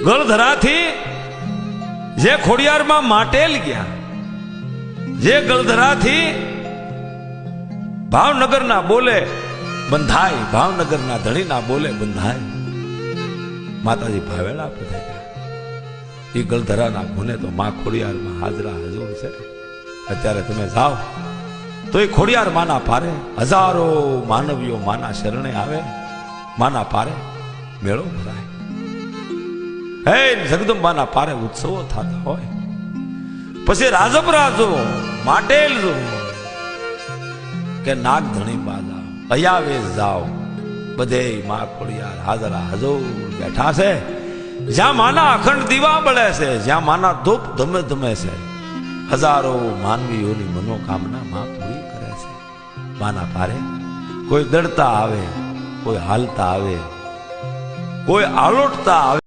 ગળધરાથી જે ખોડિયારમાં માટેલ ગયા, જે ગળધરાથી ભાવનગરના બોલે બંધાય, ભાવનગરના ધણીના બોલે બંધાય, માતાજી ભાવેલા પધાર્યા. એ ગળધરાના ગુને તો માં ખોડિયારમાં હાજરા હજુર છે. અત્યારે તમે જાઓ તો એ ખોડિયાર માના પારે હજારો માનવીઓ માના શરણે આવે, માના પારે મેળો ભરાય. હે જગદંબાના પારે ઉત્સવો થતા હોય. પછી રાજપરા જો, માટેલ જો કે નાગ ધણી બાજા અયાવેશ જાઓ, બધે માં ખોડિયાર હાજરા હજુર બેઠા છે. જ્યાં માના અખંડ દીવા બળે છે, જ્યાં માના ધૂપ ધમે ધમે છે, હજારો માનવીઓની મનોકામના માં પૂરી કરે છે. માના પારે કોઈ દડતા આવે, કોઈ હાલતા આવે, કોઈ આલોટતા આવે.